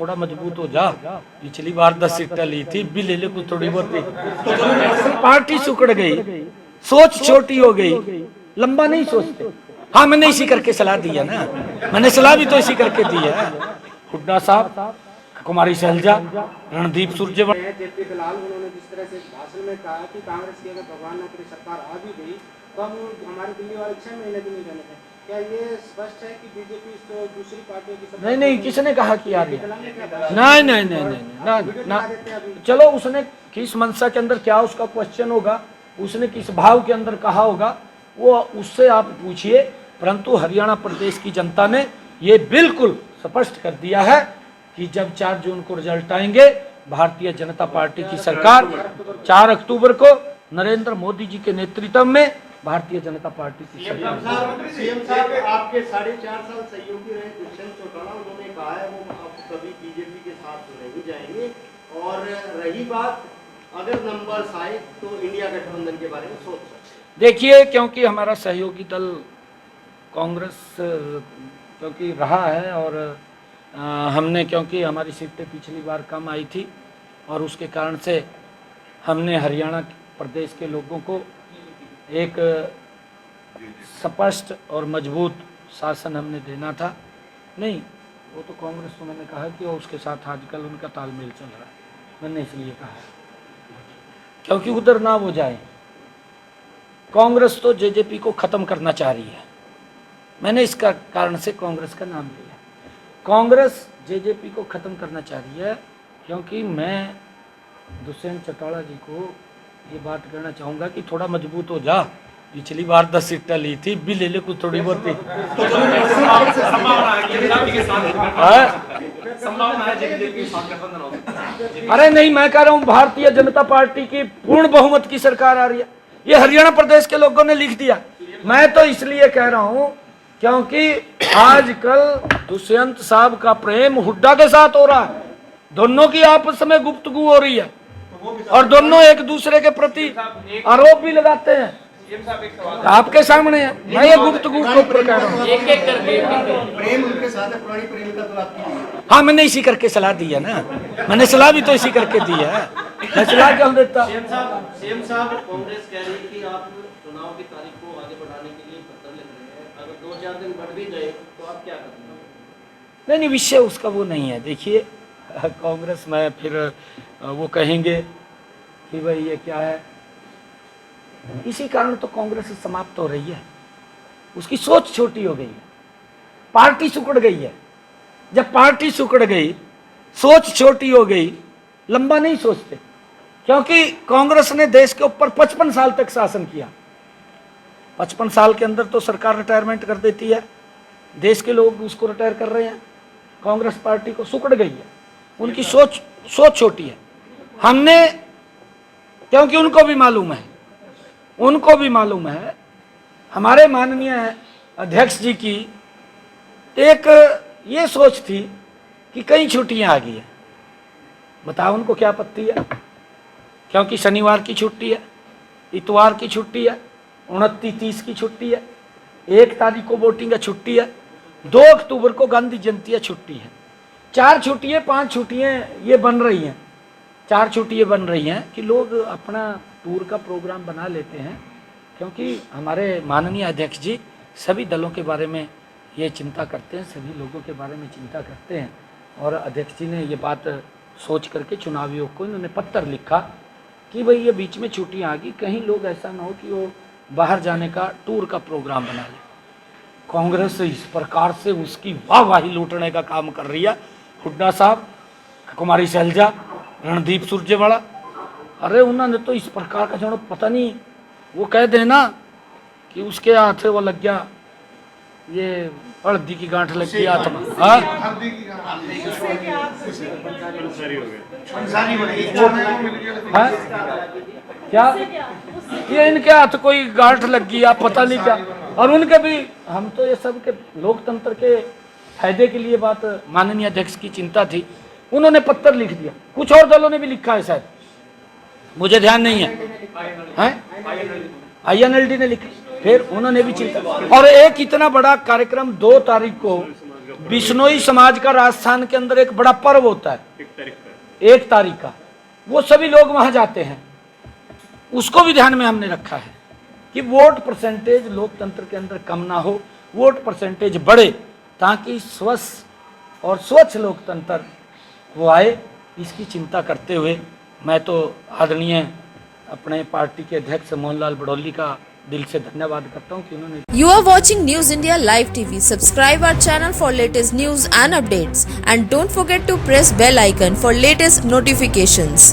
थोड़ा मजबूत हो जा, पिछली बार 10 सीटें ली थी, भी ले ले कुछ थोड़ी बहुत। पार्टी सुकड़ गई, सोच छोटी हो गई, लंबा नहीं सोचते। हाँ, मैंने इसी करके सलाह दी है ना, मैंने सलाह भी तो इसी करके दी है। हुड्डा साहब, कुमारी शैलजा, रणदीप सुरजेवाला, जेपी दलाल, उन्होंने जिस तरह से भाषण में कहा कि कांग्रेस की अगर भगवान न करे सरकार आ भी गई तो हम हमारे दिल्ली वाले 6 महीने भी नहीं रहने थे। क्या ये स्पष्ट है कि बीजेपी तो दूसरी पार्टियों की? नहीं नहीं, किसने कहा कि आ रही है? नहीं नहीं नहीं नहीं ना, चलो उसने किस मंशा के अंदर क्या उसका क्वेश्चन होगा, उसने किस भाव के अंदर कहा होगा, वो उससे आप पूछिए। परंतु हरियाणा प्रदेश की जनता ने ये बिल्कुल स्पष्ट कर दिया है कि जब 4 जून को रिजल्ट आएंगे, भारतीय जनता पार्टी की सरकार 4 अक्टूबर को नरेंद्र मोदी जी के नेतृत्व में भारतीय जनता पार्टी की सरकार। सीएम साहब, आपके 4.5 साल सहयोगी रहे दुष्यंत चौटाला, उन्होंने कहा है वो अब कभी बीजेपी के साथ नहीं जाएंगे। और रही बात अगर नंबर्स आए तो इंडिया गठबंधन के बारे में सोच सकते। देखिए, क्योंकि हमारा सहयोगी दल कांग्रेस क्योंकि रहा है और हमने, क्योंकि हमारी सीटें पिछली बार कम आई थी और उसके कारण से हमने हरियाणा प्रदेश के लोगों को एक स्पष्ट और मजबूत शासन हमने देना था। नहीं, वो तो कांग्रेस, उन्होंने कहा कि उसके साथ आजकल उनका तालमेल चल रहा है, मैंने इसलिए कहा क्योंकि उधर ना वो जाए। कांग्रेस तो जेजेपी को ख़त्म करना चाह रही है, मैंने इसका कारण से कांग्रेस का नाम लिया। कांग्रेस जेजेपी को ख़त्म करना चाह रही है, क्योंकि मैं दुष्यंत चौटाला जी को ये बात कहना चाहूँगा कि थोड़ा मजबूत हो जा, पिछली बार 10 सीटें ली थी, भी ले ले कुछ थोड़ी बहुत। अरे नहीं, मैं कह रहा हूँ भारतीय जनता पार्टी की पूर्ण बहुमत की सरकार आ रही है, ये हरियाणा प्रदेश के लोगों ने लिख दिया। मैं तो इसलिए कह रहा हूँ क्योंकि आजकल दुष्यंत साहब का प्रेम हुड्डा के साथ हो रहा है, दोनों की आपस में गुफ्तगू हो रही है और दोनों एक दूसरे के प्रति आरोप भी लगाते हैं। आपके सामने है, मैं ये गुफ्तगू को कह रहा हूँ। प्रेम उनके साथ है, पुरानी प्रेमिका तो आपकी। हाँ, मैंने इसी करके सलाह दी है ना, मैंने सलाह भी तो इसी करके दी है, मैं सलाह क्यों देता। सीएम साहब, कांग्रेस कह रही है कि आप चुनाव की तारीख को आगे बढ़ाने के लिए पत्र लिख रहे हैं, अगर 2-4 दिन बढ़ भी गए तो आप क्या करेंगे? नहीं, विषय उसका वो नहीं है। देखिए, कांग्रेस में फिर वो कहेंगे कि भाई ये क्या है, इसी कारण तो कांग्रेस समाप्त हो रही है, उसकी सोच छोटी हो गई है, पार्टी सिकुड़ गई है। जब पार्टी सिकुड़ गई, सोच छोटी हो गई, लंबा नहीं सोचते, क्योंकि कांग्रेस ने देश के ऊपर 55 साल तक शासन किया। 55 साल के अंदर तो सरकार रिटायरमेंट कर देती है, देश के लोग उसको रिटायर कर रहे हैं। कांग्रेस पार्टी को सिकुड़ गई है, उनकी सोच छोटी है। हमने, क्योंकि उनको भी मालूम है, हमारे माननीय अध्यक्ष जी की एक ये सोच थी कि कई छुट्टियां आ गई है, बताओ उनको क्या आपत्ति है, क्योंकि शनिवार की छुट्टी है, इतवार की छुट्टी है, 29-30 की छुट्टी है, 1 तारीख को वोटिंग है, छुट्टी है, 2 अक्टूबर को गांधी जयंती है, छुट्टी है। 4 छुट्टियाँ 5 छुट्टियाँ ये बन रही हैं, 4 छुट्टियाँ बन रही हैं कि लोग अपना टूर का प्रोग्राम बना लेते हैं, क्योंकि हमारे माननीय अध्यक्ष जी सभी दलों के बारे में ये चिंता करते हैं, सभी लोगों के बारे में चिंता करते हैं। और अध्यक्ष जी ने ये बात सोच करके चुनाव आयोग को इन्होंने पत्र लिखा कि भाई ये बीच में छुट्टियाँ आ गई, कहीं लोग ऐसा ना हो कि वो बाहर जाने का टूर का प्रोग्राम बना ले। कांग्रेस इस प्रकार से उसकी वाहवाही लूटने का काम कर रही है। हुड्डा साहब, कुमारी शैलजा, रणदीप सुरजेवाला, अरे उन्होंने तो इस प्रकार का जो पता नहीं, वो कह देना कि उसके हाथ वो लग गया, ये हल्दी की गांठ लग गई हाथ में। क्या ये इनके हाथ कोई गांठ लग गई, आप पता नहीं क्या। और उनके भी, हम तो ये सब के लोकतंत्र के फायदे के लिए बात माननीय अध्यक्ष की चिंता थी, उन्होंने पत्र लिख दिया। कुछ और दलों ने भी लिखा है शायद, मुझे ध्यान नहीं है, INLD ने लिखा, फिर उन्होंने भी चिंता। और एक इतना बड़ा कार्यक्रम 2 तारीख को बिश्नोई समाज का राजस्थान के अंदर एक बड़ा पर्व होता है 1 तारीख का, वो सभी लोग वहां जाते हैं। उसको भी ध्यान में हमने रखा है कि वोट परसेंटेज लोकतंत्र के अंदर कम ना हो, वोट परसेंटेज बढ़े, ताकि स्वस्थ और स्वच्छ लोकतंत्र वो आए। इसकी चिंता करते हुए मैं तो आदरणीय अपने पार्टी के अध्यक्ष मोहनलाल बड़ौली का दिल से धन्यवाद करता हूं कि उन्होंने। You are watching News India Live TV. Subscribe our channel for latest news and updates, and don't forget to press bell icon for latest notifications.